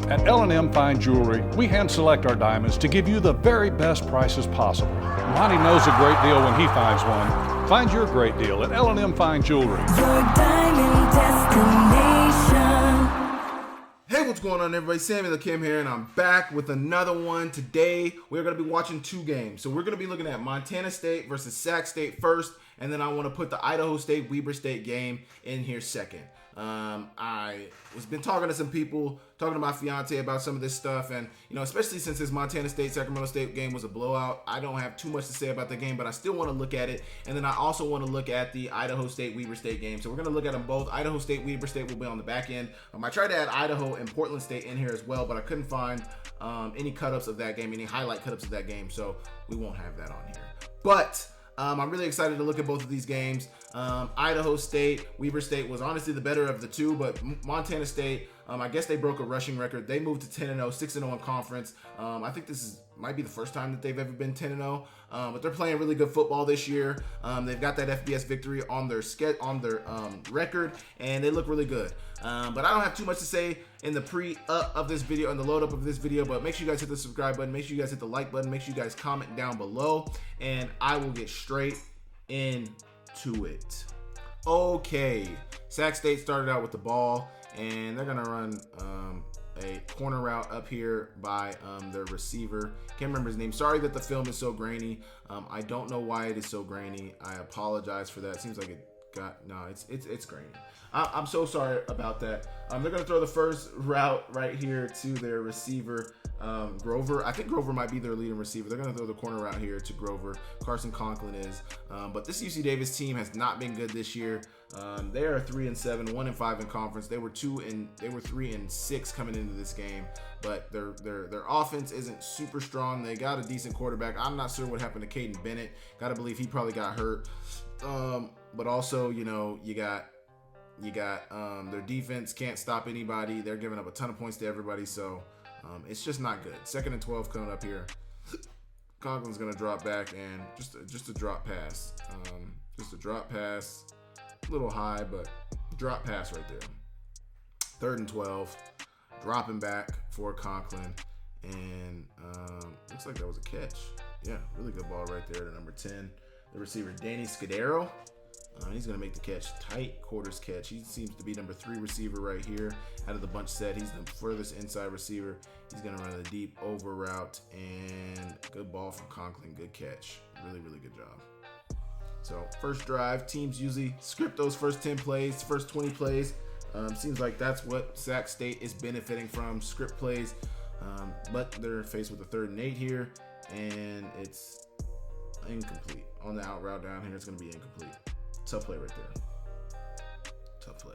At L&M Fine Jewelry, we hand select our diamonds to give you the very best prices possible. Monty knows a great deal when he finds one. Find your great deal at L&M Fine Jewelry. Your diamond destination. Hey, what's going on, everybody? Samuel Akem here, and I'm back with another one. Today, we're going to be watching two games. So we're going to be looking at Montana State versus Sac State first, and then I want to put the Idaho State Weber State game in here second. I was been talking to some people, talking to my fiance about some of this stuff, and especially since this Montana State Sacramento State game was a blowout, I don't have too much to say about the game, but I still want to look at it. And then I also want to look at the Idaho State Weber State game. So we're going to look at them both. Idaho State Weber State will be on the back end. I tried to add Idaho and Portland State in here as well, but I couldn't find any cut-ups of that game, any highlight cut-ups of that game, so we won't have that on here. But I'm really excited to look at both of these games. Idaho State, Weber State was honestly the better of the two, but Montana State, I guess they broke a rushing record. They moved to 10-0, 6-0 in conference. I think this might be the first time that they've ever been 10-0, but they're playing really good football this year. They've got that FBS victory on their record, and they look really good. But I don't have too much to say in the pre-up of this video and the load up of this video, but make sure you guys hit the subscribe button, make sure you guys hit the like button, make sure you guys comment down below, and I will get straight into it. Okay, Sac State started out with the ball, and they're gonna run a corner route up here by their receiver. Can't remember his name. Sorry that the film is so grainy. I don't know why it is so grainy. I apologize for that. It seems like it got, no, it's grainy. I'm so sorry about that. They're gonna throw the first route right here to their receiver, Grover. I think Grover might be their leading receiver. They're gonna throw the corner route here to Grover. Carson Conklin is, but this UC Davis team has not been good this year. They are 3-7, 1-5 in conference. They were 3-6 coming into this game, but their offense isn't super strong. They got a decent quarterback. I'm not sure what happened to Caden Bennett. Gotta believe he probably got hurt. But also, you got their defense can't stop anybody. They're giving up a ton of points to everybody, so it's just not good. 2nd and 12 coming up here. Conklin's gonna drop back and just a drop pass. Just a drop pass, a little high, but drop pass right there. 3rd and 12, dropping back for Conklin, and looks like that was a catch. Yeah, really good ball right there to number 10, the receiver Danny Scudero. He's going to make the catch, tight quarters catch. He seems to be number 3 receiver right here out of the bunch set. He's the furthest inside receiver. He's going to run a deep over route, and good ball from Conklin. Good catch. Really, really good job. So first drive, teams usually script those first 10 plays, first 20 plays. Seems like that's what Sac State is benefiting from, script plays. But they're faced with a 3rd and 8 here, and it's incomplete. On the out route down here, it's going to be incomplete. Tough play right there. Tough play.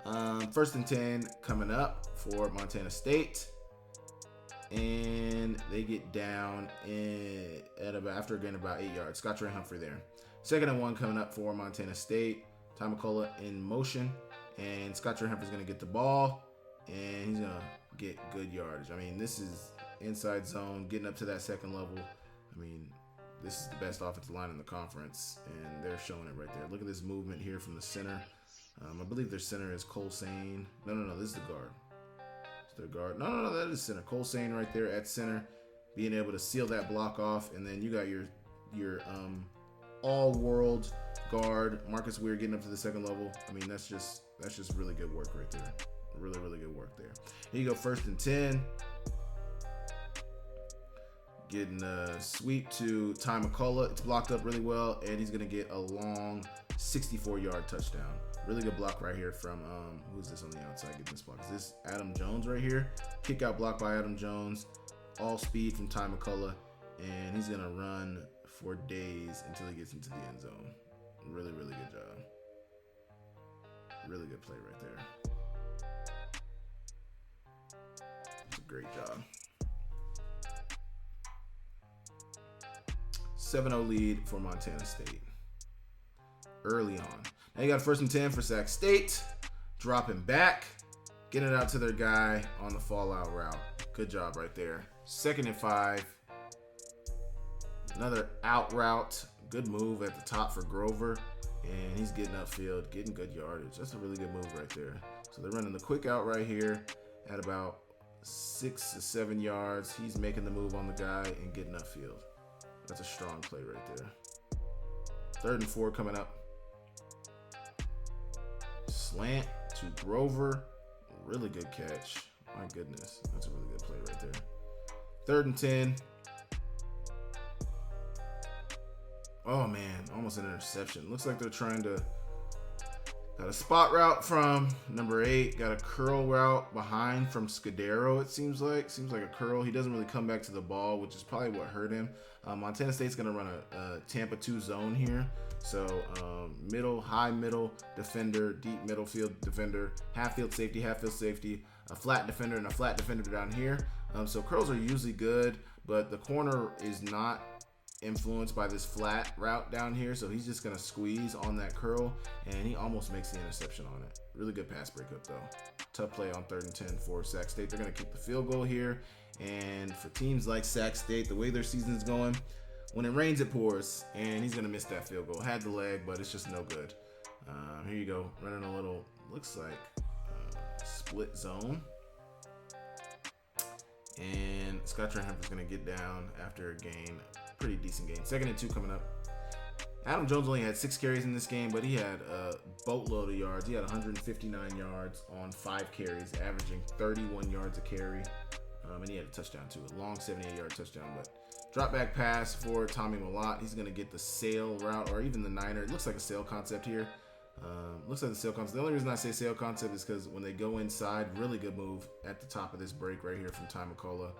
1st and 10 coming up for Montana State, and they get down after getting about 8 yards. Scott Trey Humphrey there. 2nd and 1 coming up for Montana State. Ty McCullough in motion, and Scott Trey Humphrey's going to get the ball, and he's going to get good yardage. I mean, this is inside zone, getting up to that 2nd level. I mean, this is the best offensive line in the conference, and they're showing it right there. Look at this movement here from the center. I believe their center is Cole Sane. No, this is the guard. It's their guard. No, that is center. Cole Sane right there at center, being able to seal that block off, and then you got your all-world guard, Marcus Weir, getting up to the 2nd level. I mean, that's just really good work right there. Really, really good work there. Here you go, 1st and 10. Getting a sweep to Ty McCullough. It's blocked up really well, and he's going to get a long 64-yard touchdown. Really good block right here from, who's this on the outside getting this block? Is this Adam Jones right here? Kick out block by Adam Jones. All speed from Ty McCullough, and he's going to run for days until he gets into the end zone. Really, really good job. Really good play right there. It's a great job. 7-0 lead for Montana State early on. Now you got 1st and 10 for Sac State. Dropping back, getting it out to their guy on the fallout route. Good job right there. 2nd and 5. Another out route. Good move at the top for Grover. And he's getting upfield, getting good yardage. That's a really good move right there. So they're running the quick out right here at about 6 to 7 yards. He's making the move on the guy and getting upfield. That's a strong play right there. 3rd and 4 coming up. Slant to Grover. Really good catch. My goodness. That's a really good play right there. 3rd and 10. Oh man, almost an interception. Looks like they're trying to. Got a spot route from number 8. Got a curl route behind from Scudero, it seems like. Seems like a curl. He doesn't really come back to the ball, which is probably what hurt him. Montana State's going to run a Tampa 2 zone here. So middle, high middle defender, deep middle field defender, half field safety, a flat defender, and a flat defender down here. So curls are usually good, but the corner is not influenced by this flat route down here, so he's just gonna squeeze on that curl, and he almost makes the interception on it. Really good pass breakup though. Tough play on 3rd and 10 for Sac State. They're gonna keep the field goal here, and for teams like Sac State, the way their season's going, when it rains it pours, and he's gonna miss that field goal. Had the leg, but it's just no good. Here you go, running a little, looks like split zone. And Scott Humphrey's going to get down after a gain. Pretty decent gain. 2nd and 2 coming up. Adam Jones only had 6 carries in this game, but he had a boatload of yards. He had 159 yards on 5 carries, averaging 31 yards a carry. And he had a touchdown too, a long 78-yard touchdown. But drop back pass for Tommy Malott. He's going to get the sail route or even the Niner. It looks like a sail concept here. Looks like the sail concept. The only reason I say sail concept is because when they go inside, really good move at the top of this break right here from Ty McCullough.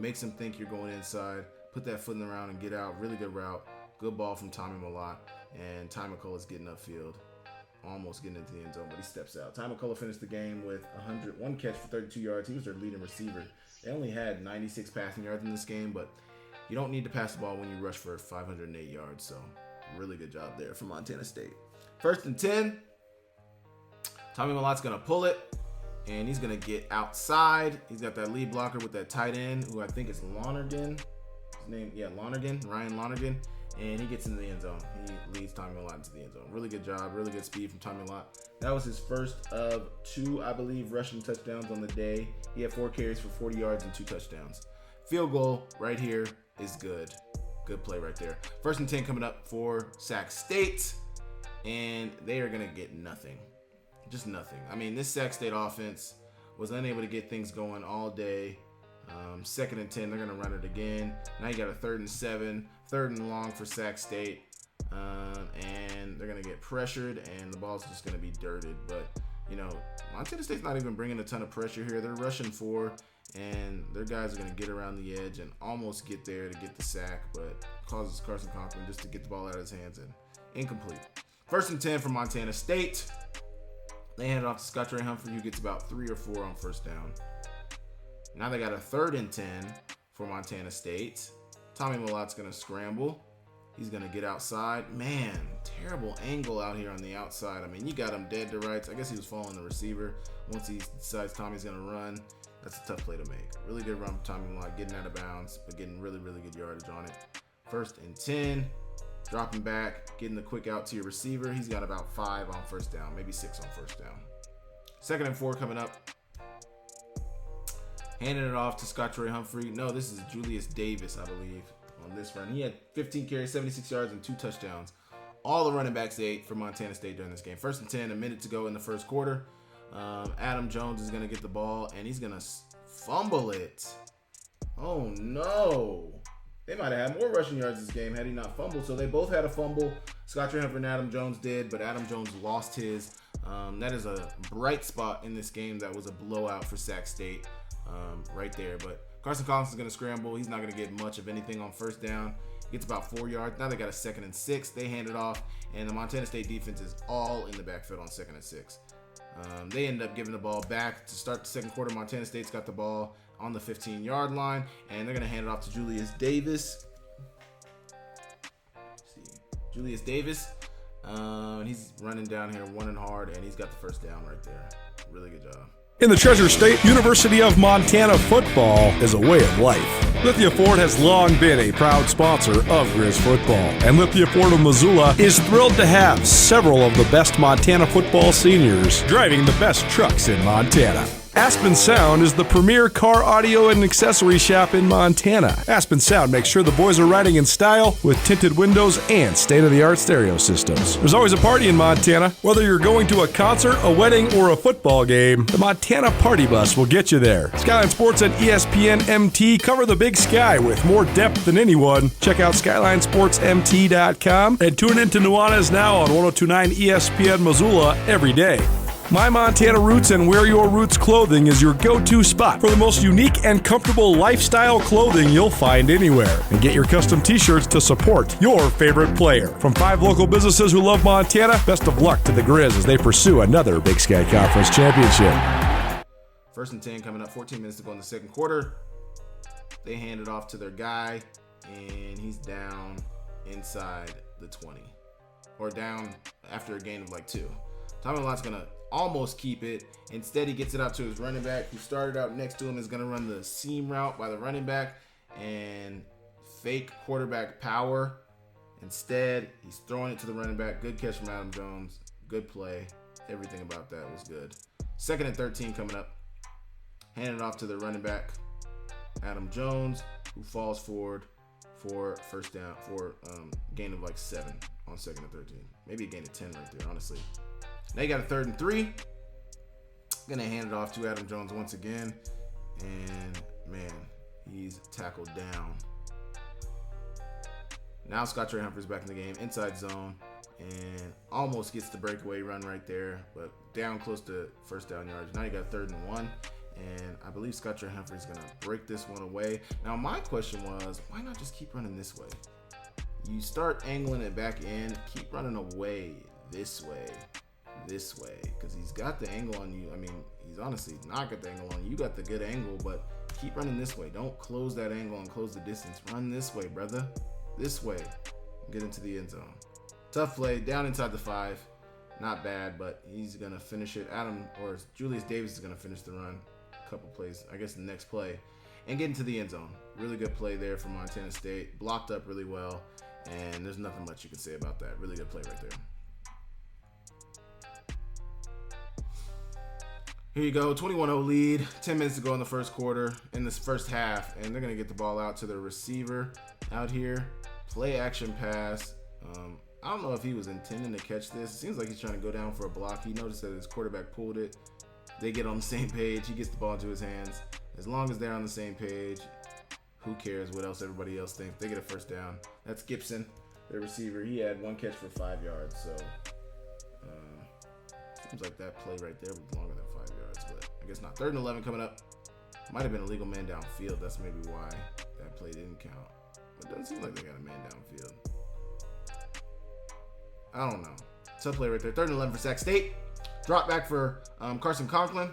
Makes him think you're going inside. Put that foot in the round and get out. Really good route. Good ball from Tommy Malott. And Ty McCullough's getting upfield. Almost getting into the end zone, but he steps out. Ty McCullough finished the game with 101 catch for 32 yards. He was their leading receiver. They only had 96 passing yards in this game, but you don't need to pass the ball when you rush for 508 yards. So really good job there from Montana State. 1st and 10. Tommy Malott's going to pull it, and he's going to get outside. He's got that lead blocker with that tight end, who I think is Lonergan. His name, Lonergan, Ryan Lonergan. And he gets into the end zone. He leads Tommy Malott into the end zone. Really good job. Really good speed from Tommy Malott. That was his first of 2, I believe, rushing touchdowns on the day. He had 4 carries for 40 yards and 2 touchdowns. Field goal right here is good. Good play right there. 1st and 10 coming up for Sac State. And they are going to get nothing. Just nothing. I mean, this Sac State offense was unable to get things going all day. 2nd and 10, they're going to run it again. Now you got a 3rd and 7, 3rd and long for Sac State. And they're going to get pressured, and the ball's just going to be dirted. But, you know, Montana State's not even bringing a ton of pressure here. They're rushing 4, and their guys are going to get around the edge and almost get there to get the sack, but causes Carson Conklin just to get the ball out of his hands and incomplete. 1st and 10 for Montana State. They hand it off to Scott Humphrey, who gets about 3 or 4 on 1st down. Now they got a 3rd and 10 for Montana State. Tommy Malott's going to scramble. He's going to get outside. Man, terrible angle out here on the outside. I mean, you got him dead to rights. I guess he was following the receiver. Once he decides Tommy's going to run, that's a tough play to make. Really good run from Tommy Malott, getting out of bounds, but getting really, really good yardage on it. 1st and 10. Dropping back, getting the quick out to your receiver. He's got about 5 on 1st down, maybe 6 on 1st down. 2nd and 4 coming up. Handing it off to Scott Humphrey. No, this is Julius Davis, I believe, on this run. He had 15 carries, 76 yards, and 2 touchdowns. All the running backs ate for Montana State during this game. 1st and 10, a minute to go in the 1st quarter. Adam Jones is going to get the ball, and he's going to fumble it. Oh, no. They might have had more rushing yards this game had he not fumbled. So they both had a fumble. Scott Humphrey and Adam Jones did, but Adam Jones lost his. That is a bright spot in this game. That was a blowout for Sac State right there. But Carson Collins is going to scramble. He's not going to get much of anything on 1st down. Gets about 4 yards. Now they got a 2nd and 6. They hand it off, and the Montana State defense is all in the backfield on 2nd and 6. They end up giving the ball back to start the 2nd quarter. Montana State's got the ball on the 15-yard line, and they're going to hand it off to Julius Davis. Julius Davis, he's running down here, running hard, and he's got the 1st down right there. Really good job. In the Treasure State, University of Montana football is a way of life. Lithia Ford has long been a proud sponsor of Grizz football, and Lithia Ford of Missoula is thrilled to have several of the best Montana football seniors driving the best trucks in Montana. Aspen Sound is the premier car audio and accessory shop in Montana. Aspen Sound makes sure the boys are riding in style with tinted windows and state-of-the-art stereo systems. There's always a party in Montana. Whether you're going to a concert, a wedding, or a football game, the Montana Party Bus will get you there. Skyline Sports and ESPN MT cover the Big Sky with more depth than anyone. Check out SkylineSportsMT.com and tune in to Nuanez Now on 1029 ESPN Missoula every day. My Montana Roots and Wear Your Roots clothing is your go-to spot for the most unique and comfortable lifestyle clothing you'll find anywhere. And get your custom t-shirts to support your favorite player. From 5 local businesses who love Montana, best of luck to the Grizz as they pursue another Big Sky Conference championship. 1st and 10 coming up, 14 minutes to go in the second quarter. They hand it off to their guy, and he's down inside the 20. Or down after a gain of like 2. Tommy Lott's going to almost keep it. Instead, he gets it out to his running back, who started out next to him, is going to run the seam route by the running back and fake quarterback power. Instead, he's throwing it to the running back. Good catch from Adam Jones. Good play. Everything about that was good. 2nd and 13 coming up. Handing it off to the running back, Adam Jones, who falls forward for first down, for gain of like 7 on 2nd and 13. Maybe a gain of 10 right there, honestly. Now you got a 3rd and 3. Gonna hand it off to Adam Jones once again. And man, he's tackled down. Now Scott Trey Humphrey's back in the game, inside zone, and almost gets the breakaway run right there, but down close to first down yards. Now you got 3rd and 1. And I believe Scott Trey Humphrey's gonna break this one away. Now my question was, why not just keep running this way? You start angling it back in, keep running away this way, because he's got the angle on you. I mean, he's honestly not got the angle on you. You got the good angle, but keep running this way. Don't close that angle and close the distance. Run this way, brother. This way. Get into the end zone. Tough play, down inside the 5. Not bad, but he's gonna finish it. Julius Davis is gonna finish the run. Couple plays, I guess the next play, and get into the end zone. Really good play there from Montana State. Blocked up really well, and there's nothing much you can say about that. Really good play right there. Here you go, 21-0 lead, 10 minutes to go in the first quarter, in this first half, and they're going to get the ball out to their receiver out here. Play action pass. I don't know if he was intending to catch this. It seems like he's trying to go down for a block. He noticed that his quarterback pulled it. They get on the same page. He gets the ball into his hands. As long as they're on the same page, who cares what else everybody else thinks? They get a first down. That's Gibson, their receiver. He had 1 catch for 5 yards. So, seems like that play right there was longer than 5 yards. But I guess not. 3rd and 11 coming up. Might have been a legal man downfield. That's maybe why that play didn't count. But it doesn't seem like they got a man downfield. I don't know. Tough play right there. 3rd and 11 for Sac State. Drop back for Carson Conklin.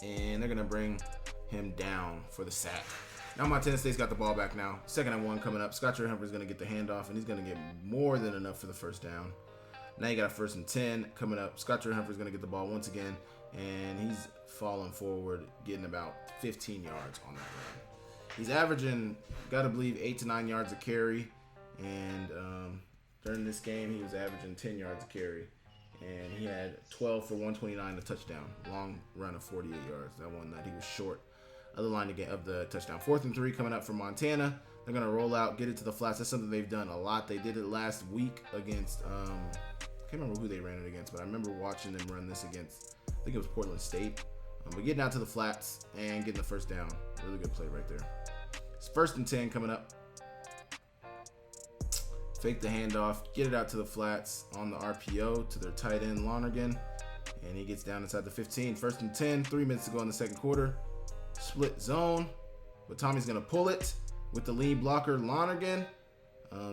And they're going to bring him down for the sack. Now Montana State's got the ball back now. 2nd and 1 coming up. Scott Trey Humphrey's going to get the handoff, and he's going to get more than enough for the first down. Now you got a 1st and 10 coming up. Scott Trey Humphrey's going to get the ball once again, and he's falling forward, getting about 15 yards on that run. He's averaging, got to believe, 8 to 9 yards a carry. And during this game, he was averaging 10 yards a carry. And he had 12 for 129, a touchdown. Long run of 48 yards. That one night he was short of the line of the touchdown. 4th and 3 coming up for Montana. They're going to roll out, get it to the flats. That's something they've done a lot. They did it last week against, I can't remember who they ran it against, but I remember watching them run this against, I think it was Portland State. But getting out to the flats and getting the first down. Really good play right there. It's 1st and 10 coming up. Fake the handoff, get it out to the flats on the RPO to their tight end, Lonergan. And he gets down inside the 15. 1st and 10, 3 minutes to go in the second quarter. Split zone, but Tommy's going to pull it with the lead blocker, Lonergan.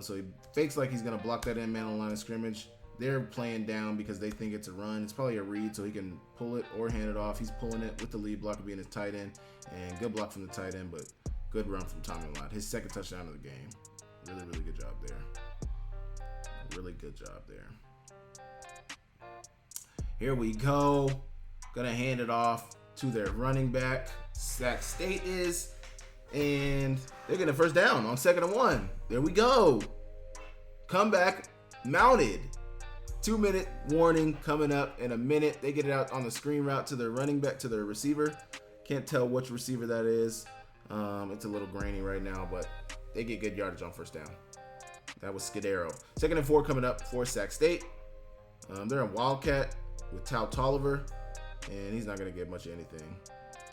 So he fakes like he's going to block that end man on the line of scrimmage. They're playing down because they think it's a run. It's probably a read, so he can pull it or hand it off. He's pulling it with the lead blocker being his tight end. And good block from the tight end, but good run from Tommy Lott. His 2nd touchdown of the game. Really, really good job there. Really good job there. Here we go. Gonna hand it off to their running back, Sac State is, and they're getting a first down on 2nd and 1. There we go. Comeback mounted. 2-minute warning coming up in a minute. They get it out on the screen route to their running back, to their receiver. Can't tell which receiver that is. It's a little grainy right now, but they get good yardage on first down. That was Scudero. 2nd and 4 coming up for Sac State. They're in Wildcat with Tao Tolliver, and he's not going to get much of anything.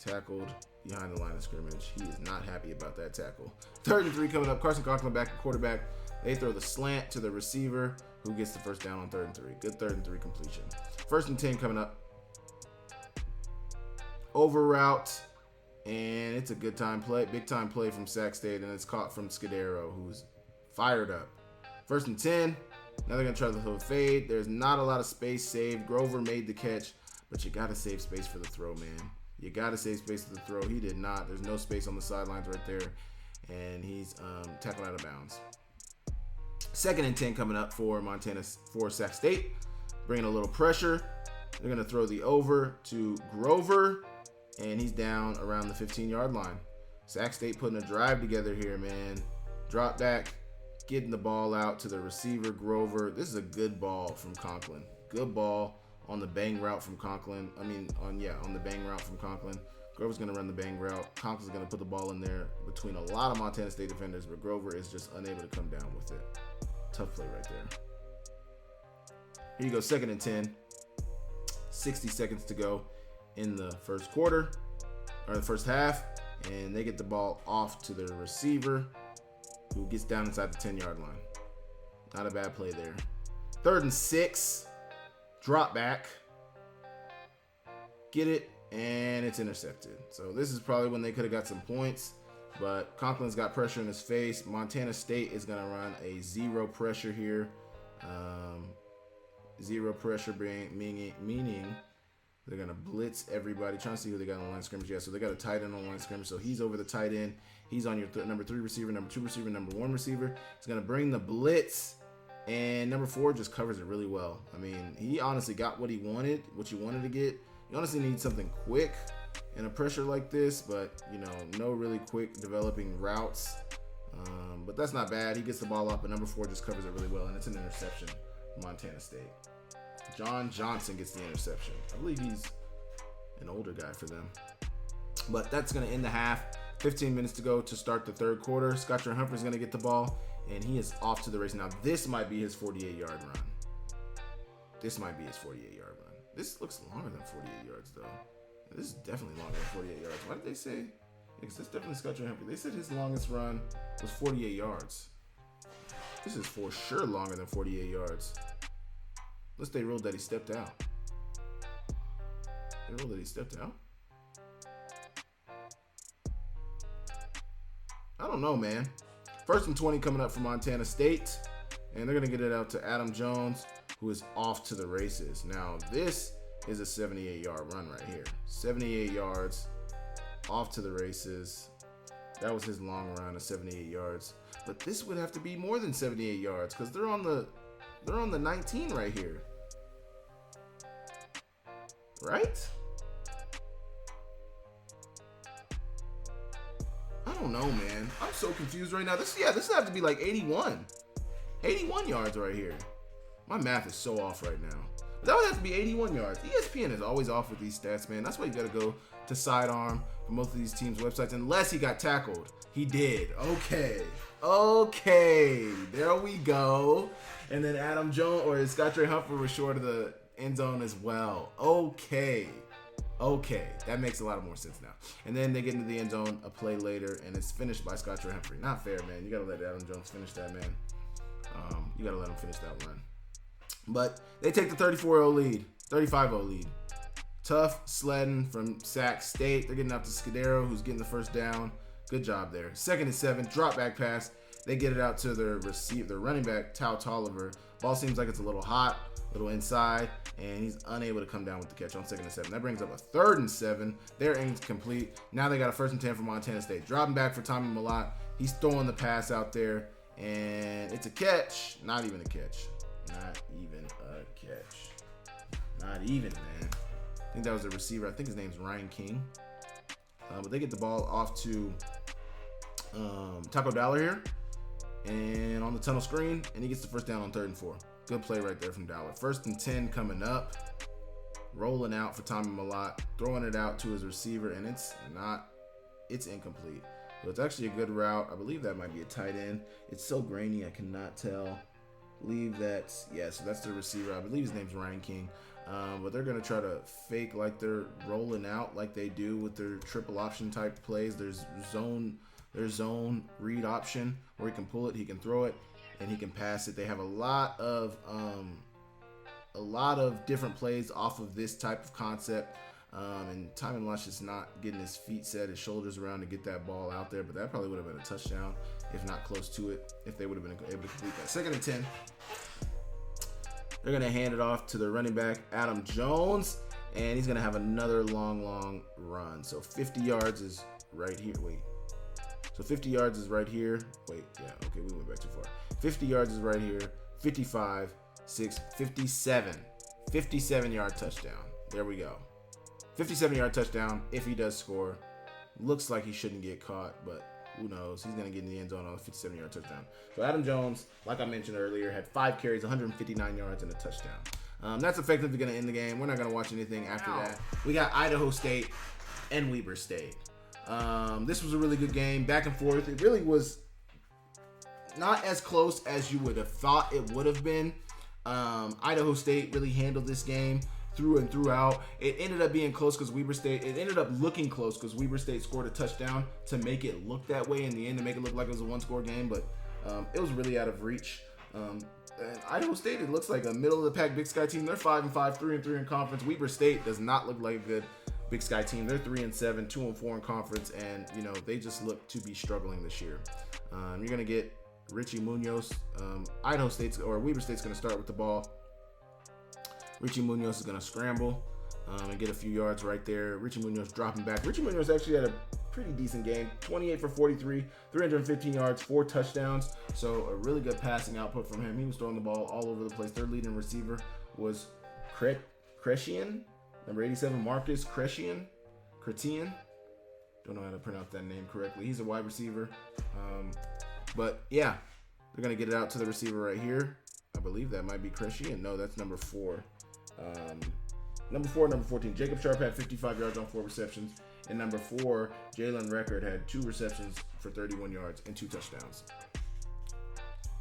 Tackled behind the line of scrimmage. He is not happy about that tackle. 3rd and 3 coming up. Carson Conklin back at quarterback. They throw the slant to the receiver, who gets the first down on 3rd and 3. Good 3rd and 3 completion. 1st and 10 coming up. Over route, and it's a good time play, big time play from Sac State, and it's caught from Scudero, who's fired up. 1st and 10. Now they're going to try the little fade. There's not a lot of space saved. Grover made the catch, but you got to save space for the throw, man. You got to save space for the throw. He did not. There's no space on the sidelines right there, and he's tackled out of bounds. 2nd and 10 coming up for Sac State. Bringing a little pressure. They're going to throw the over to Grover, and he's down around the 15-yard line. Sac State putting a drive together here, man. Drop back, getting the ball out to the receiver, Grover. This is a good ball from Conklin. Good ball on the bang route from Conklin. On the bang route from Conklin. Grover's going to run the bang route. Conklin's going to put the ball in there between a lot of Montana State defenders, but Grover is just unable to come down with it. Tough play right there. Here you go, 2nd and 10. 60 seconds to go in the first quarter, or the first half, and they get the ball off to their receiver, who gets down inside the 10-yard line. Not a bad play there. 3rd and 6. Drop back. Get it, and it's intercepted. So this is probably when they could have got some points, but Conklin's got pressure in his face. Montana State is going to run a zero pressure here. Zero pressure meaning they're going to blitz everybody, trying to see who they got on the line of scrimmage. Yeah, so they got a tight end on the line of scrimmage, so he's over the tight end. He's on your number 3 receiver, number 2 receiver, number 1 receiver. He's going to bring the blitz, and number 4 just covers it really well. I mean, he honestly got what he wanted, what you wanted to get. You honestly need something quick in a pressure like this, but, no really quick developing routes. But that's not bad. He gets the ball up, and number 4 just covers it really well, and it's an interception for Montana State. John Johnson gets the interception. I believe he's an older guy for them. But that's going to end the half. 15 minutes to go to start the 3rd quarter. Scotcher Humphrey's going to get the ball, and he is off to the race. Now, this might be his 48-yard run. This looks longer than 48 yards, though. This is definitely longer than 48 yards. Why did they say? Because that's definitely Scotcher Humphrey. They said his longest run was 48 yards. This is for sure longer than 48 yards. Unless they ruled that he stepped out. They ruled that he stepped out? I don't know, man. 1st and 20 coming up for Montana State. And they're going to get it out to Adam Jones, who is off to the races. Now, this is a 78-yard run right here. 78 yards, off to the races. That was his long run of 78 yards. But this would have to be more than 78 yards because they're on the 19 right here. Right? I don't know, man. I'm so confused right now. This would have to be like 81. 81 yards right here. My math is so off right now. But that would have to be 81 yards. ESPN is always off with these stats, man. That's why you got to go to Sidearm for most of these teams' websites, unless he got tackled. He did. Okay. There we go. And then Adam Jones or Scotcher Humphrey was short of the end zone as well. Okay. That makes a lot more sense now. And then they get into the end zone a play later, and it's finished by Scotcher Humphrey. Not fair, man. You got to let Adam Jones finish that, man. You got to let him finish that run. But they take the 35-0 lead. Tough sledding from Sac State. They're getting out to Scudero, who's getting the first down. Good job there. 2nd and 7, drop back pass. They get it out to their running back, Tao Tolliver. Ball seems like it's a little hot, a little inside, and he's unable to come down with the catch on 2nd and 7. That brings up a 3rd and 7. They're incomplete. Now they got a 1st and 10 for Montana State. Dropping back for Tommy Malott. He's throwing the pass out there, and it's a catch. Not even a catch. Not even, man. I think that was the receiver. I think his name's Ryan King. But they get the ball off to Taco Dollar here. And on the tunnel screen. And he gets the first down on 3rd and 4. Good play right there from Dowler. 1st and 10 coming up. Rolling out for Tommy Malott. Throwing it out to his receiver, and it's incomplete. So it's actually a good route. I believe that might be a tight end. It's so grainy, I cannot tell. I believe that's, yeah, so that's the receiver. I believe his name's Ryan King. But they're going to try to fake like they're rolling out like they do with their triple option type plays. There's zone read option where he can pull it, he can throw it, and he can pass it. They have a lot of different plays off of this type of concept. And Tommy Lush is not getting his feet set, his shoulders around to get that ball out there, but that probably would have been a touchdown, if not close to it, if they would have been able to complete that. 2nd and 10. They're going to hand it off to the running back, Adam Jones, and he's going to have another long run. So 50 yards is right here. Wait. So 50 yards is right here. Wait, yeah, okay, we went back too far. 50 yards is right here. 55, 6, 57. 57-yard touchdown. There we go. 57-yard touchdown if he does score. Looks like he shouldn't get caught, but who knows? He's going to get in the end zone on a 57-yard touchdown. So Adam Jones, like I mentioned earlier, had 5 carries, 159 yards, and a touchdown. That's effectively going to end the game. We're not going to watch anything after that. We got Idaho State and Weber State. This was a really good game, back and forth. It really was not as close as you would have thought it would have been. Idaho State really handled this game through and throughout. It ended up being close because it ended up looking close because Weber State scored a touchdown to make it look that way in the end, to make it look like it was a one-score game, but it was really out of reach. And Idaho State, it looks like a middle-of-the-pack Big Sky team. They're 5-5, 3-3 in conference. Weber State does not look like a good Big Sky team. They're 3-7, 2-4 in conference, and they just look to be struggling this year. You're gonna get Richie Munoz. Idaho State's or Weber State's gonna start with the ball. Richie Munoz is gonna scramble and get a few yards right there. Richie Munoz dropping back. Richie Munoz actually had a pretty decent game. 28 for 43, 315 yards, 4 touchdowns. So a really good passing output from him. He was throwing the ball all over the place. Their leading receiver was Crescian, number 87, Marcus Crescian. Don't know how to pronounce that name correctly. He's a wide receiver. But yeah, they're going to get it out to the receiver right here. I believe that might be Crescian. No, that's number 4. Number 14, Jacob Sharp had 55 yards on 4 receptions. And number 4, Jalen Record had 2 receptions for 31 yards and 2 touchdowns.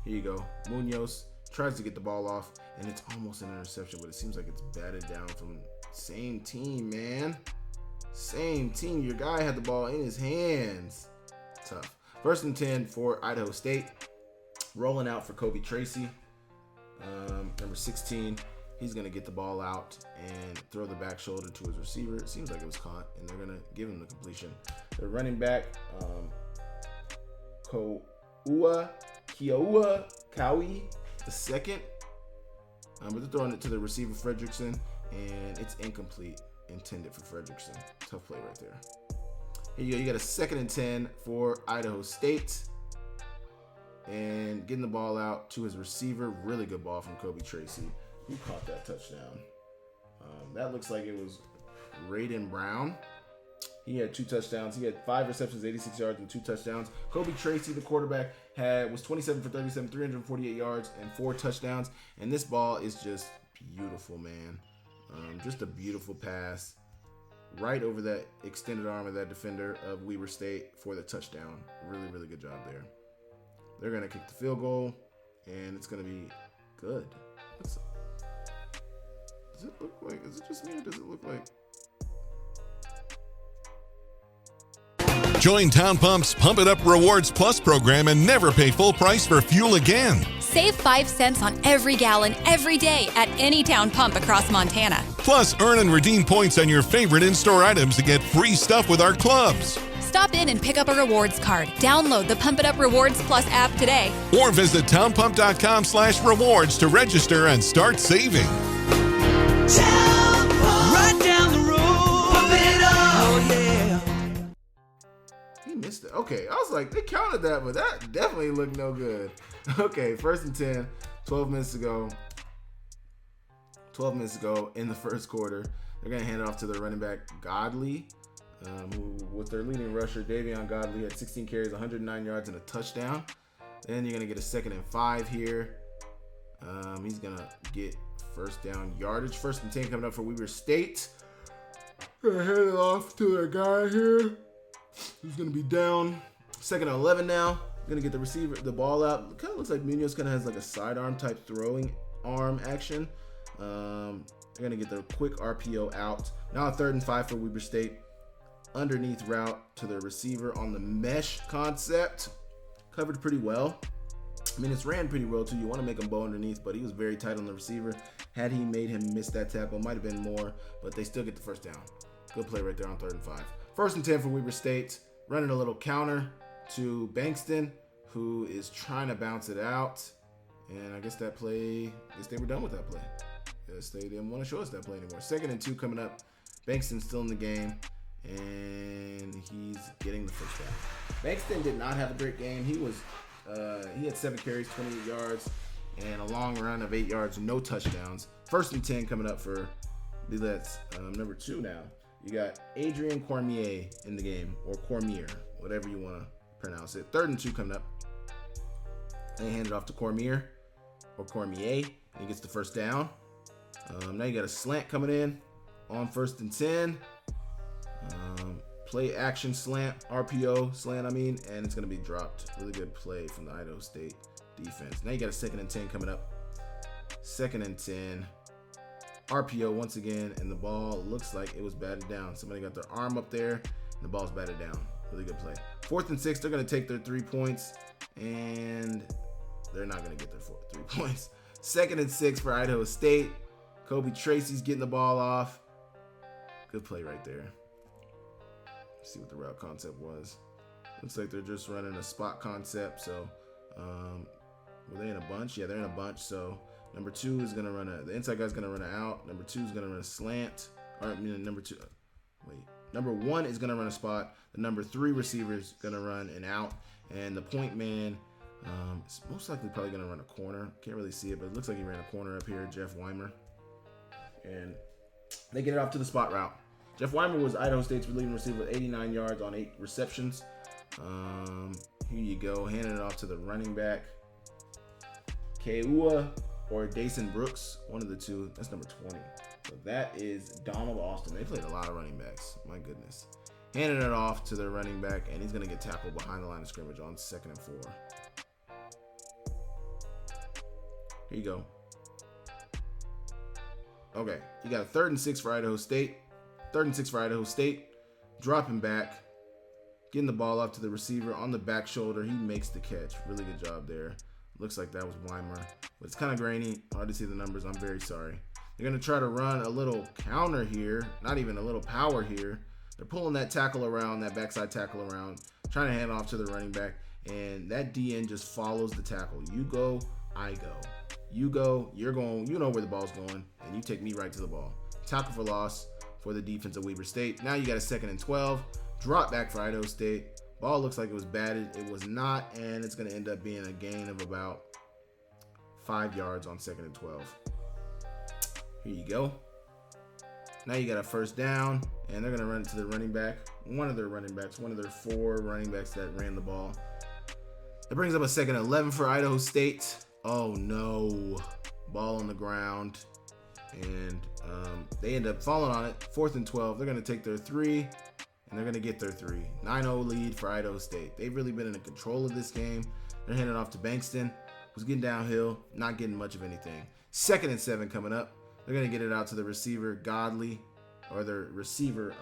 Here you go. Munoz tries to get the ball off, and it's almost an interception, but it seems like it's batted down from same team, man. Same team. Your guy had the ball in his hands. Tough. 1st and 10 for Idaho State. Rolling out for Kobe Tracy. Number 16. He's going to get the ball out and throw the back shoulder to his receiver. It seems like it was caught, and they're going to give him the completion. The running back, Kioua Cowie the second. But they're throwing it to the receiver, Fredrickson, and it's incomplete, intended for Fredrickson. Tough play right there. Here you go. You got a 2nd and 10 for Idaho State. And getting the ball out to his receiver. Really good ball from Kobe Tracy. Who caught that touchdown? That looks like it was Raiden Brown. He had 2 touchdowns. He had 5 receptions, 86 yards, and 2 touchdowns. Kobe Tracy, the quarterback, was 27 for 37, 348 yards, and 4 touchdowns. And this ball is just beautiful, man. Just a beautiful pass right over that extended arm of that defender of Weber State for the touchdown. Really, really good job there. They're going to kick the field goal, and it's going to be good. Does it look like, is it just me or does it look like? Join Town Pump's Pump It Up Rewards Plus program and never pay full price for fuel again. Save 5 cents on every gallon every day at any Town Pump across Montana. Plus, earn and redeem points on your favorite in-store items to get free stuff with our clubs. Stop in and pick up a rewards card. Download the Pump It Up Rewards Plus app today. Or visit townpump.com/rewards to register and start saving. Right down the road, pump it up. Oh, yeah. He missed it. Okay, I was like, they counted that, but that definitely looked no good. Okay, 1st and 10, 12 minutes to go. 12 minutes to go in the first quarter. They're going to hand it off to their running back, Godley, who, with their leading rusher, Davion Godley, had 16 carries, 109 yards, and a touchdown. Then you're going to get a 2nd and 5 here. He's going to get first down yardage. 1st and 10 coming up for Weber State. Gonna hand it off to their guy here. He's going to be down. 2nd and 11 now. Going to get the receiver, the ball out. Kind of looks like Munoz kind of has like a sidearm type throwing arm action. They're going to get the quick RPO out. Now 3rd and 5 for Weber State. Underneath route to the receiver on the mesh concept. Covered pretty well. I mean, it's ran pretty well too. You want to make him bow underneath, but he was very tight on the receiver. Had he made him miss that tackle, might have been more, but they still get the first down. Good play right there on 3rd and 5. 1st and 10 for Weber State. Running a little counter to Bankston, who is trying to bounce it out. And I guess they were done with that play. Guess they didn't want to show us that play anymore. 2nd and 2 coming up. Bankston's still in the game, and he's getting the first down. Bankston did not have a great game. He had 7 carries, 28 yards, and a long run of 8 yards, no touchdowns. 1st and 10 coming up for Billet's number 2 now. You got Adrian Cormier in the game, or Cormier, whatever you want to pronounce it. 3rd and 2 coming up. They hand it off to Cormier, or Cormier, and he gets the first down. Now you got a slant coming in on 1st and 10. Play action slant, RPO slant, and it's going to be dropped. Really good play from the Idaho State defense. Now you got a 2nd and 10 coming up. 2nd and 10. RPO once again, and the ball looks like it was batted down. Somebody got their arm up there, and the ball's batted down. Really good play. 4th and 6, they're going to take their 3 points, and they're not going to get their 3 points. 2nd and 6 for Idaho State. Kobe Tracy's getting the ball off. Good play right there. Let's see what the route concept was. Looks like they're just running a spot concept. So, were they in a bunch? Yeah, they're in a bunch. So, number 2 is going to run the inside guy's going to run an out. Number 2 is going to run a slant. Number 1 is going to run a spot. The number 3 receiver is going to run an out. And the point man is most likely probably going to run a corner. Can't really see it, but it looks like he ran a corner up here, Jeff Weimer. And they get it off to the spot route. Jeff Weimer was Idaho State's leading receiver with 89 yards on 8 receptions. Here you go. Handing it off to the running back. Keua or Dason Brooks. One of the two. That's number 20. So that is Donald Austin. They played a lot of running backs. My goodness. Handing it off to the running back, and he's going to get tackled behind the line of scrimmage on 2nd and 4. Here you go. Okay. You got a 3rd and 6 for Idaho State. 3rd and 6 for Idaho State. Dropping back. Getting the ball up to the receiver on the back shoulder. He makes the catch. Really good job there. Looks like that was Weimer. But it's kind of grainy. Hard to see the numbers. I'm very sorry. They're going to try to run a little counter here. Not even a little power here. They're pulling that tackle around, that backside tackle around. Trying to hand off to the running back. And that DN just follows the tackle. You go, I go. You go, you're going. You know where the ball's going. And you take me right to the ball. Tackle for loss for the defense of Weber State. Now you got a 2nd and 12. Drop back for Idaho State. Ball looks like it was batted. It was not, and it's going to end up being a gain of about 5 yards on 2nd and 12. Here you go. Now you got a first down, and they're going to run it to the running back. One of their running backs, one of their 4 running backs that ran the ball. It brings up a 2nd and 11 for Idaho State. Oh, no. Ball on the ground. And they end up falling on it. 4th and 12. They're going to take their 3, and they're going to get their 3. 9-0 lead for Idaho State. They've really been in control of this game. They're handing off to Bankston, who's getting downhill, not getting much of anything. 2nd and 7 coming up. They're going to get it out to the receiver, Godley, or their receiver,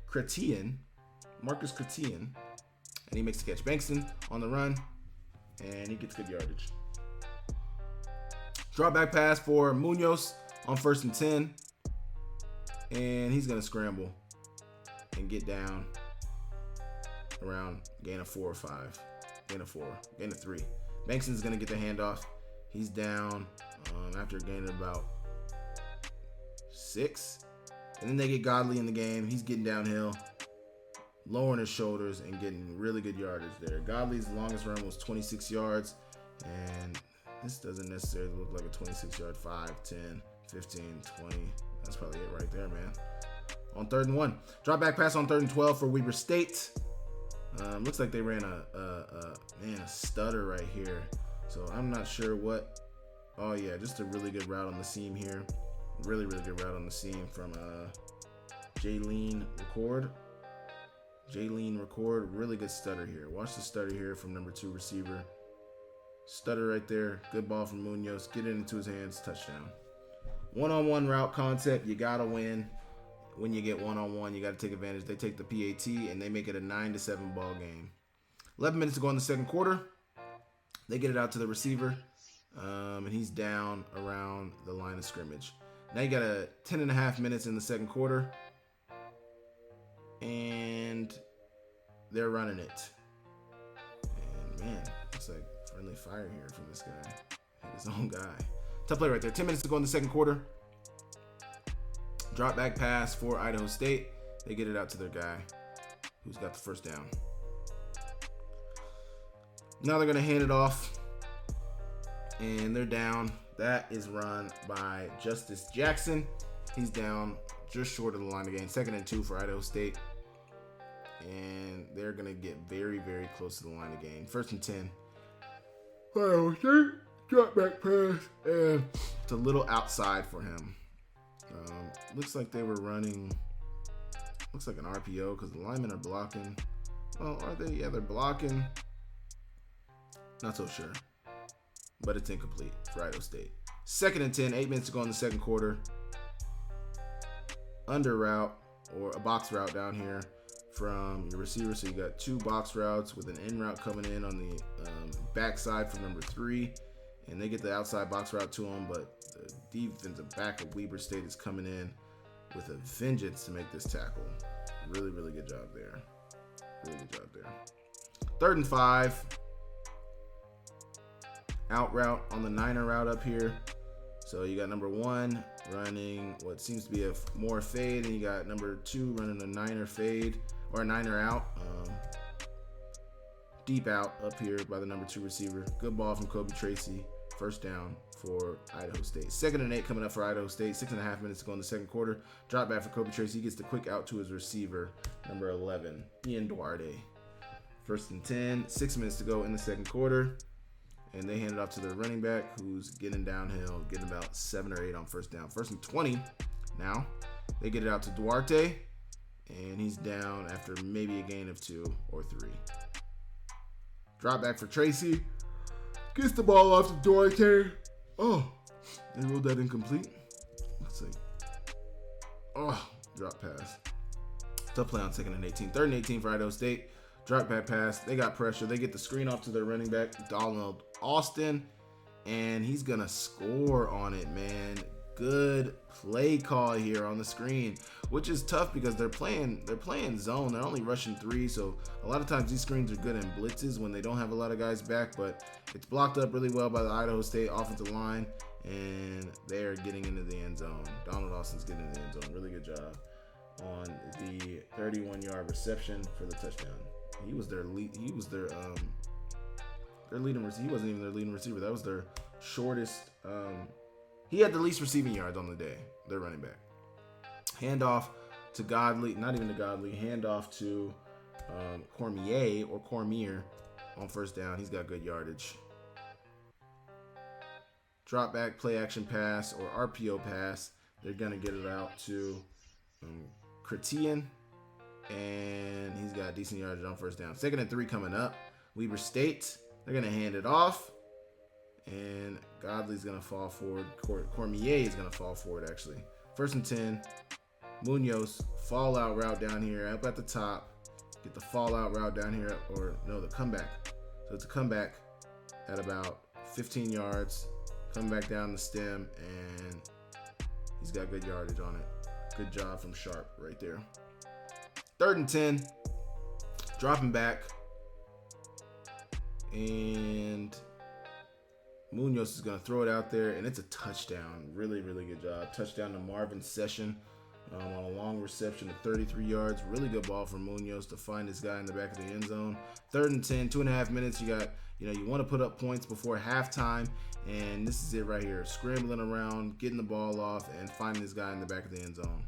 Chrétien, Marcus Chrétien, and he makes the catch. Bankston on the run, and he gets good yardage. Drop back pass for Munoz on 1st and 10, and he's going to scramble and get down around gain of 4 or 5, gain of 4, gain of 3. Bankston's going to get the handoff. He's down after gaining about 6. And then they get Godley in the game. He's getting downhill, lowering his shoulders and getting really good yardage there. Godley's longest run was 26 yards. And this doesn't necessarily look like a 26-yard 5, 10, 15, 20. That's probably it right there, man. On 3rd and 1. Drop back pass on 3rd and 12 for Weber State. Looks like they ran a stutter right here. So I'm not sure what Oh yeah, just a really good route on the seam here. Really good route on the seam from Jaylene Record. Really good stutter here. Watch the stutter here from number 2 receiver. Stutter right there. Good ball from Munoz. Get it into his hands. Touchdown. One-on-one route concept. You got to win. When you get one-on-one, you got to take advantage. They take the PAT, and they make it a 9-7 ball game. 11 minutes to go in the second quarter. They get it out to the receiver, and he's down around the line of scrimmage. Now you got 10.5 minutes in the second quarter, and they're running it. And man, looks like friendly fire here from this guy. His own guy. Tough play right there. 10 minutes to go in the second quarter. Drop back pass for Idaho State. They get it out to their guy who's got the first down. Now they're going to hand it off, and they're down. That is run by Justice Jackson. He's down just short of the line of gain. 2nd and 2 for Idaho State. And they're going to get very close to the line of gain. 1st and 10. Idaho State. Drop back pass. And it's a little outside for him. Looks like they were running. Looks like an RPO because the linemen are blocking. Well, are they? Yeah, they're blocking. Not so sure. But it's incomplete for Idaho State. 2nd and 10, 8 minutes to go in the second quarter. Under route, or a box route down here from your receiver. So you got 2 box routes with an in route coming in on the backside from number 3. And they get the outside box route to him, but the defensive back of Weber State is coming in with a vengeance to make this tackle. Really good job there. Really good job there. 3rd and 5. Out route on the Niner route up here. So you got number 1 running what seems to be a more fade, and you got number 2 running a Niner fade, or a Niner out. Deep out up here by the number 2 receiver. Good ball from Kobe Tracy. First down for Idaho State. 2nd and 8 coming up for Idaho State. 6.5 minutes to go in the second quarter. Drop back for Kobe Tracy. He gets the quick out to his receiver, number 11, Ian Duarte. 1st and 10. 6 minutes to go in the second quarter. And they hand it off to their running back, who's getting downhill, getting about 7 or 8 on first down. 1st and 20 now. They get it out to Duarte, and he's down after maybe a gain of 2 or 3. Drop back for Tracy. Gets the ball off to Duarte. Oh, they rolled that incomplete. Let's see. Oh, drop pass. Tough play on 2nd and 18. 3rd and 18 for Idaho State. Drop back pass. They got pressure. They get the screen off to their running back, Donald Austin, and he's going to score on it, man. Good play call here on the screen, which is tough because they're playing zone. They're only rushing 3, so a lot of times these screens are good in blitzes when they don't have a lot of guys back, but it's blocked up really well by the Idaho State offensive line, and they're getting into the end zone. Donald Austin's getting into the end zone. Really good job on the 31-yard reception for the touchdown. He was their lead. He was their leading receiver. He wasn't even their leading receiver. That was their shortest. He had the least receiving yards on the day. Their running back. Handoff to Godley. Not even to Godley. Handoff to Cormier on first down. He's got good yardage. Drop back, play action pass, or RPO pass. They're gonna get it out to Chrétien. And he's got decent yardage on first down. 2nd and 3 coming up. Weber State. They're going to hand it off. And Godley's going to fall forward. Cormier is going to fall forward, actually. 1st and 10. Munoz. Fallout route down here up at the top. Get the fallout route down here. Or, no, the comeback. So it's a comeback at about 15 yards. Come back down the stem. And he's got good yardage on it. Good job from Sharp right there. 3rd and 10, dropping back, and Munoz is going to throw it out there, and it's a touchdown. Really good job. Touchdown to Marvin Session on a long reception of 33 yards. Really good ball from Munoz to find this guy in the back of the end zone. 3rd and 10, 2.5 minutes. You want to put up points before halftime, and this is it right here. Scrambling around, getting the ball off, and finding this guy in the back of the end zone.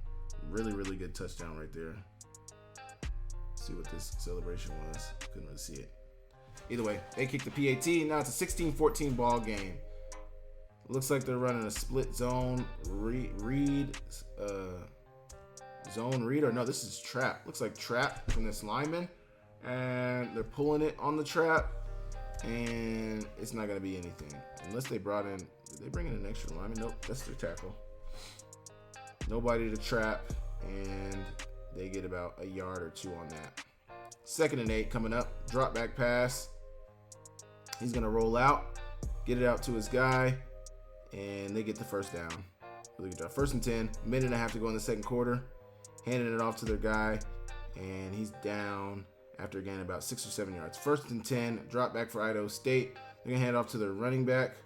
Really good touchdown right there. See what this celebration was. Couldn't really see it. Either way, they kicked the PAT. Now it's a 16-14 ball game. Looks like they're running a split zone read. Zone read, or no, this is trap. Looks like trap from this lineman. And they're pulling it on the trap. And it's not going to be anything. Unless they brought in, did they bring in an extra lineman? Nope, that's their tackle. Nobody to trap. And they get about a yard or two on that. 2nd and 8 coming up. Drop back pass. He's going to roll out. Get it out to his guy. And they get the first down. Really good job. 1st and 10. Minute and a half to go in the second quarter. Handing it off to their guy. And he's down after gaining about 6 or 7 yards. 1st and 10. Drop back for Idaho State. They're going to hand it off to their running back.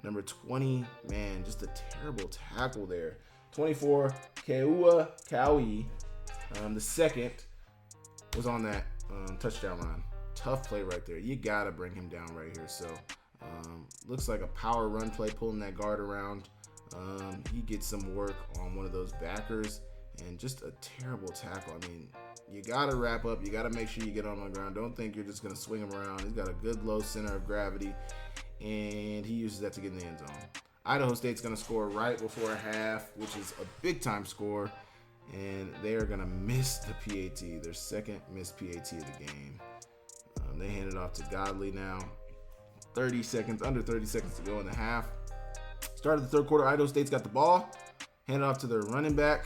Number 20. Man, just a terrible tackle there. 24. Keua Kaui. The second was on that touchdown run. Tough play right there. You got to bring him down right here. So, looks like a power run play, pulling that guard around. He gets some work on one of those backers, and just a terrible tackle. I mean, you got to wrap up. You got to make sure you get on the ground. Don't think you're just going to swing him around. He's got a good low center of gravity, and he uses that to get in the end zone. Idaho State's going to score right before a half, which is a big-time score, and they are going to miss the PAT, their second missed PAT of the game. They hand it off to Godley now. Under 30 seconds to go in the half. Start of the third quarter, Idaho State's got the ball. Hand it off to their running back.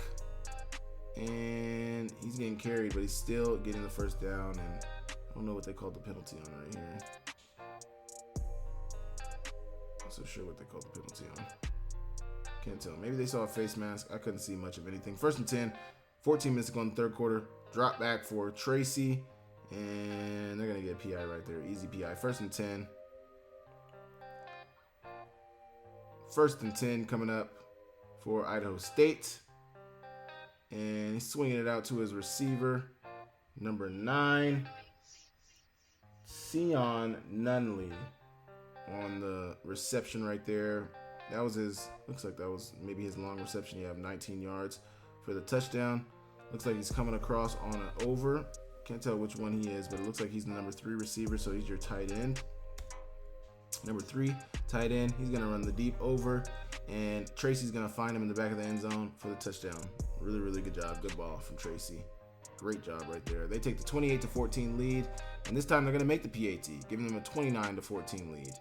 And he's getting carried, but he's still getting the first down. And I don't know what they called the penalty on right here. Not so sure what they called the penalty on. Can't tell. Maybe they saw a face mask. I couldn't see much of anything. 1st and 10. 14 minutes to go in the third quarter. Drop back for Tracy. And they're going to get a PI right there. Easy PI. 1st and 10. 1st and 10 coming up for Idaho State. And he's swinging it out to his receiver, number 9, Sion Nunley, on the reception right there. That was looks like that was maybe his long reception. You have 19 yards for the touchdown. Looks like he's coming across on an over. Can't tell which one he is, but it looks like he's the number 3 receiver, so he's your tight end. Number 3, tight end. He's going to run the deep over, and Tracy's going to find him in the back of the end zone for the touchdown. Really, really good job. Good ball from Tracy. Great job right there. They take the 28-14 lead, and this time they're going to make the PAT, giving them a 29-14 lead.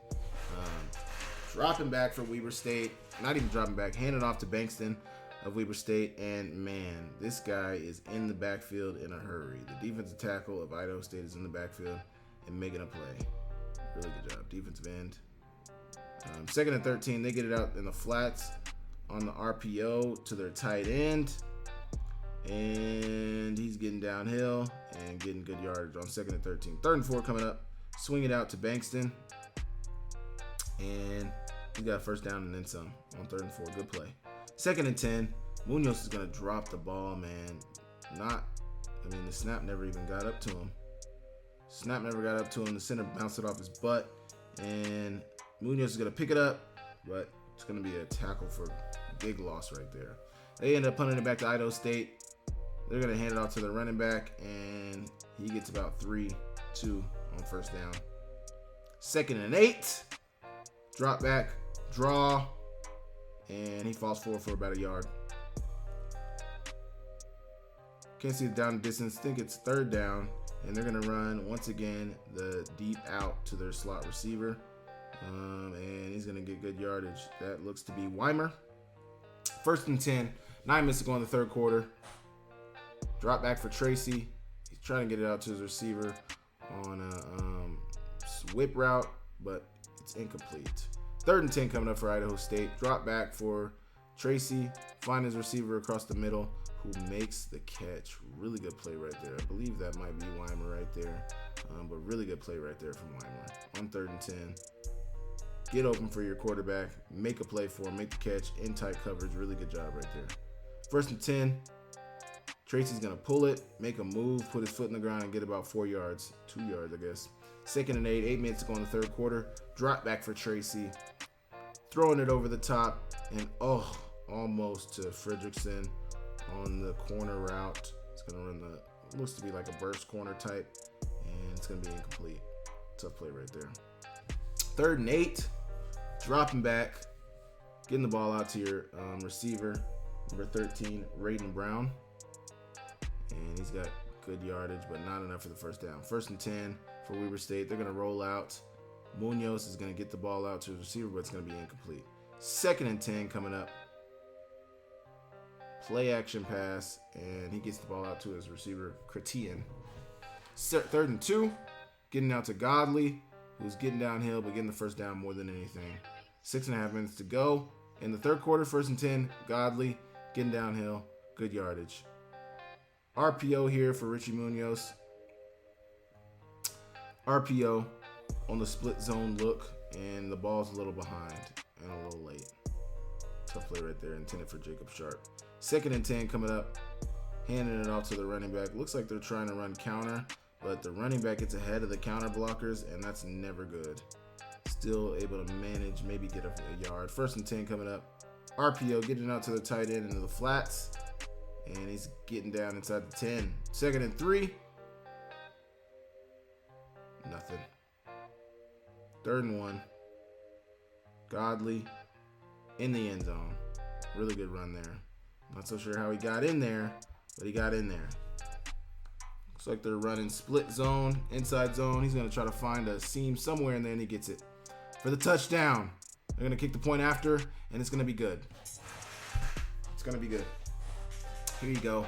Dropping back for Weber State. Not even dropping back. Handing off to Bankston of Weber State, and man, this guy is in the backfield in a hurry. The defensive tackle of Idaho State is in the backfield and making a play. Really good job. Defensive end. 2nd and 13. They get it out in the flats on the RPO to their tight end. And he's getting downhill and getting good yardage on 2nd and 13. 3rd and 4 coming up. Swing it out to Bankston. And he got a first down and then some on 3rd and 4. Good play. 2nd and 10. Munoz is going to drop the ball, man. The snap never even got up to him. The center bounced it off his butt. And Munoz is going to pick it up. But it's going to be a tackle for a big loss right there. They end up punting it back to Idaho State. They're going to hand it off to the running back. And he gets about 3-2 on first down. 2nd and 8. Drop back. Draw. And he falls forward for about a yard. Can't see the down distance. Think it's 3rd down. And they're going to run, once again, the deep out to their slot receiver. And he's going to get good yardage. That looks to be Weimer. 1st and 10. 9 minutes to go in the third quarter. Drop back for Tracy. He's trying to get it out to his receiver on a whip route, but it's incomplete. 3rd and 10 coming up for Idaho State. Drop back for Tracy. Find his receiver across the middle, who makes the catch. Really good play right there. I believe that might be Weimer right there. But really good play right there from Weimer. On 3rd and 10. Get open for your quarterback. Make a play for him. Make the catch in tight coverage. Really good job right there. 1st and 10. Tracy's going to pull it, make a move, put his foot in the ground, and get about 4 yards. 2 yards, I guess. 2nd and 8. 8 minutes to go in the third quarter. Drop back for Tracy. Throwing it over the top. And, almost to Fredrickson on the corner route. It's going to run looks to be like a burst corner type. And it's going to be incomplete. Tough play right there. 3rd and 8. Dropping back. getting the ball out to your receiver, number 13, Raiden Brown. And he's got good yardage, but not enough for the first down. 1st and 10 for Weber State. They're going to roll out. Munoz is going to get the ball out to his receiver, but it's going to be incomplete. 2nd and 10 coming up. Play action pass, and he gets the ball out to his receiver, Chrétien. 3rd and 2, getting out to Godley, who's getting downhill, but getting the first down more than anything. 6.5 minutes to go. In the 3rd quarter, 1st and 10, Godley getting downhill, good yardage. RPO here for Richie Munoz. RPO on the split zone look, and the ball's a little behind and a little late. Tough play right there, intended for Jacob Sharp. 2nd and 10 coming up, handing it off to the running back. Looks like they're trying to run counter, but the running back gets ahead of the counter blockers, and that's never good. Still able to manage, maybe get a yard. 1st and 10 coming up. RPO getting out to the tight end into the flats, and he's getting down inside the 10. 2nd and 3. Nothing. 3rd and 1. Godley in the end zone. Really good run there. Not so sure how he got in there, but he got in there. Looks like they're running split zone, inside zone. He's going to try to find a seam somewhere, and then he gets it for the touchdown. They're going to kick the point after, and it's going to be good. It's going to be good. Here you go.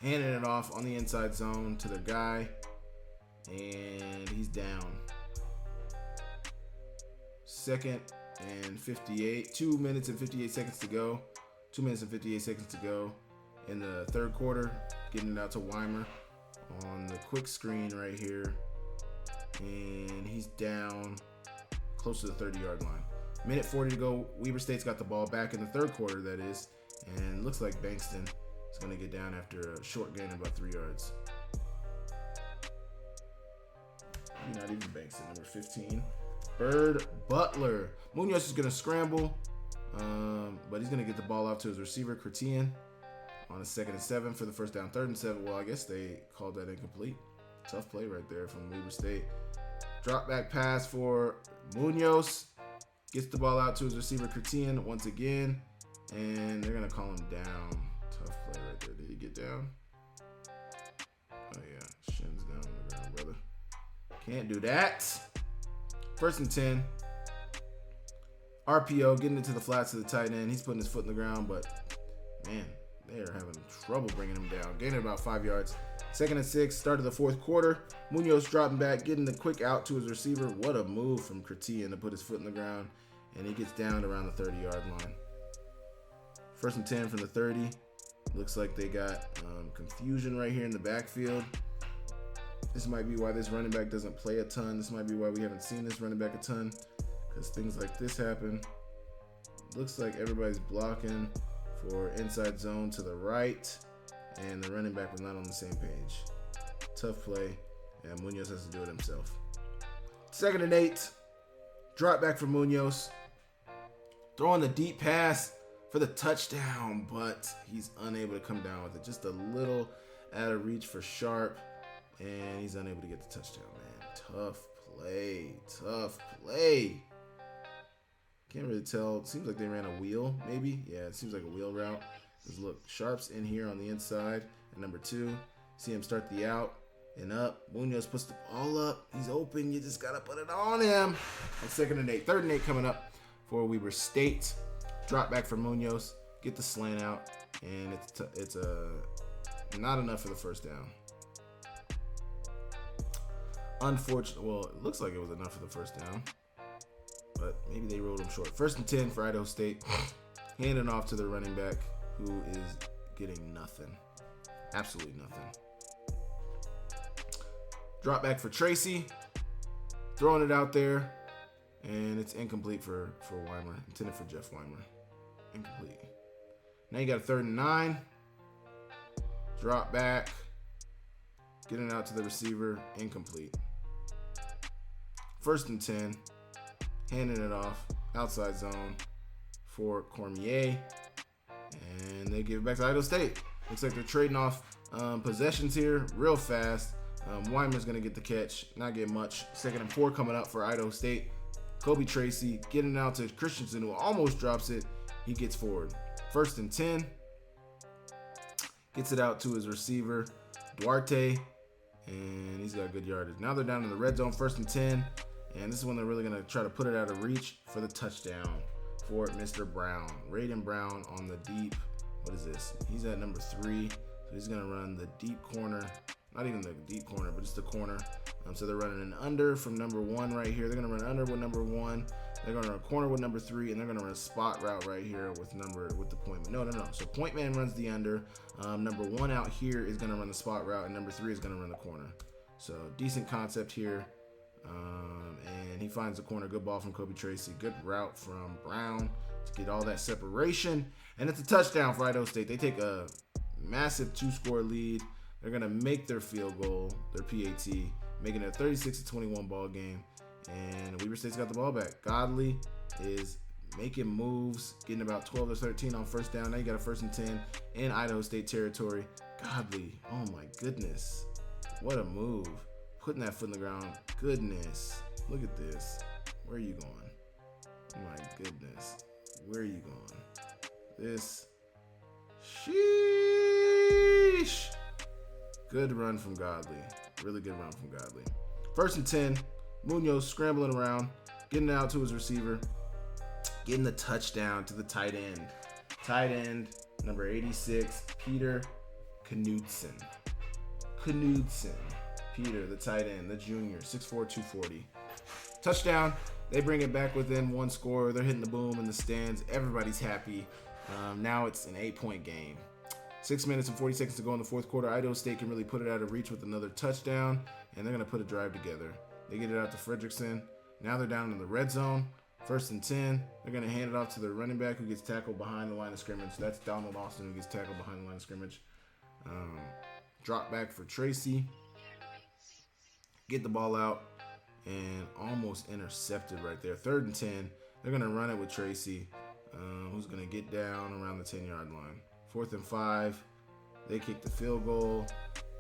Handing it off on the inside zone to their guy, and he's down. 2nd and 58. 2 minutes and 58 seconds to go. 2 minutes and 58 seconds to go in the 3rd quarter. Getting it out to Weimer on the quick screen right here. And he's down close to the 30-yard line. Minute 40 to go. Weber State's got the ball back in the 3rd quarter, that is. And looks like Bankston is going to get down after a short gain of about 3 yards. Not even Bankston, number 15. Bird Butler. Munoz is going to scramble, but he's going to get the ball out to his receiver, Chrétien, on a 2nd and 7 for the first down. 3rd and 7. Well, I guess they called that incomplete. Tough play right there from Weber State. Drop back pass for Munoz. Gets the ball out to his receiver, Chrétien, once again, and they're going to call him down. Tough play right there. Did he get down? Oh, yeah. Shin's down on the ground, brother. Can't do that. 1st and 10. RPO getting into the flats to the tight end. He's putting his foot in the ground, but man, they are having trouble bringing him down. Gaining about 5 yards. 2nd and 6. Start of the 4th quarter. Munoz dropping back, getting the quick out to his receiver. What a move from Chrétien to put his foot in the ground, and he gets down around the 30-yard line. 1st and 10 from the 30. Looks like they got confusion right here in the backfield. This might be why this running back doesn't play a ton. This might be why we haven't seen this running back a ton, because things like this happen. Looks like everybody's blocking for inside zone to the right, and the running back was not on the same page. Tough play, and Munoz has to do it himself. 2nd and 8. Drop back for Munoz. Throwing the deep pass for the touchdown, but he's unable to come down with it. Just a little out of reach for Sharp, and he's unable to get the touchdown, man. Tough play. Tough play. Can't really tell. It seems like they ran a wheel, maybe. Yeah, it seems like a wheel route. Because look, Sharp's in here on the inside at number 2. See him start the out and up. Munoz puts the ball up. He's open. You just got to put it on him. On 2nd and 8. 3rd and 8 coming up for Weber State. Drop back for Munoz. Get the slant out. And it's not enough for the first down. Unfortunately, well, it looks like it was enough for the first down, but maybe they rolled him short. 1st and 10 for Idaho State. Handing off to the running back, who is getting nothing. Absolutely nothing. Drop back for Tracy. Throwing it out there, and it's incomplete for Weimer. Intended for Jeff Weimer. Incomplete. Now you got a 3rd and 9. Drop back. Getting out to the receiver. Incomplete. 1st and 10. Handing it off. Outside zone for Cormier. And they give it back to Idaho State. Looks like they're trading off possessions here real fast. Weimer's going to get the catch. Not get much. 2nd and 4 coming up for Idaho State. Kobe Tracy getting out to Christensen, who almost drops it. He gets forward. 1st and 10. Gets it out to his receiver, Duarte, and he's got good yardage. Now they're down in the red zone, 1st and 10, and this is when they're really going to try to put it out of reach for the touchdown for Mr. Brown. Raiden Brown on the deep. What is this? He's at number 3, so he's going to run the deep corner. Not even the deep corner, but just the corner. So they're running an under from number 1 right here. They're going to run under with number 1. They're going to run a corner with number 3, and they're going to run a spot route right here with the point man. No. So point man runs the under. Number 1 out here is going to run the spot route, and number 3 is going to run the corner. So decent concept here. And he finds the corner. Good ball from Kobe Tracy. Good route from Brown to get all that separation. And it's a touchdown for Idaho State. They take a massive 2-score lead. They're going to make their field goal, their PAT, making it a 36-21 ball game. And Weber State's got the ball back. Godley is making moves, getting about 12 to 13 on 1st down. Now you got a 1st and 10 in Idaho State territory. Godley, oh my goodness. What a move. Putting that foot in the ground. Goodness. Look at this. Where are you going? My goodness. Where are you going? This. Sheesh. Good run from Godley. Really good run from Godley. 1st and 10. Munoz scrambling around, getting out to his receiver, getting the touchdown to the tight end. Tight end, number 86, Peter Knudsen. Peter, the tight end, the junior, 6'4", 240. Touchdown. They bring it back within 1 score. They're hitting the boom in the stands. Everybody's happy. Now it's an 8-point game. 6 minutes and 40 seconds to go in the 4th quarter. Idaho State can really put it out of reach with another touchdown, and they're going to put a drive together. They get it out to Fredrickson. Now they're down in the red zone. 1st and 10. They're going to hand it off to their running back who gets tackled behind the line of scrimmage. That's Donald Austin who gets tackled behind the line of scrimmage. Drop back for Tracy. Get the ball out and almost intercepted right there. 3rd and 10. They're going to run it with Tracy, who's going to get down around the 10-yard line. 4th and 5. They kick the field goal,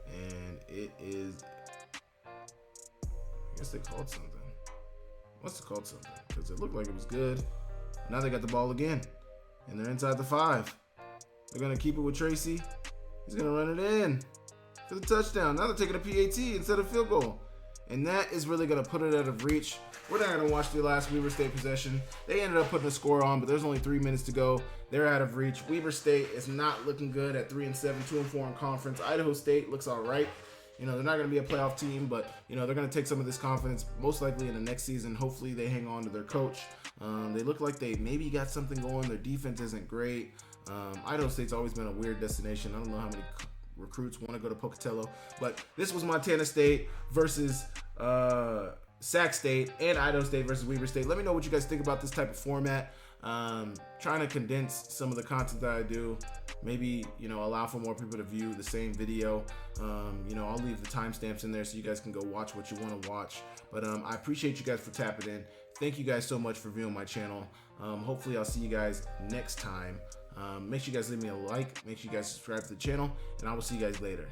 and it is... I guess they called something. Must have called something because it looked like it was good. Now they got the ball again, and they're inside the 5. They're going to keep it with Tracy. He's going to run it in for the touchdown. Now they're taking a PAT instead of field goal. And that is really going to put it out of reach. We're not going to watch the last Weber State possession. They ended up putting a score on, but there's only 3 minutes to go. They're out of reach. Weber State is not looking good at 3-7, 2-4 in conference. Idaho State looks all right. They're not going to be a playoff team, but, they're going to take some of this confidence most likely in the next season. Hopefully they hang on to their coach. They look like they maybe got something going. Their defense isn't great. Idaho State's always been a weird destination. I don't know how many recruits want to go to Pocatello, but this was Montana State versus Sac State and Idaho State versus Weber State. Let me know what you guys think about this type of format. Trying to condense some of the content that I do. Maybe, allow for more people to view the same video. I'll leave the timestamps in there so you guys can go watch what you want to watch. But I appreciate you guys for tapping in. Thank you guys so much for viewing my channel. Hopefully I'll see you guys next time. Make sure you guys leave me a like. Make sure you guys subscribe to the channel. And I will see you guys later.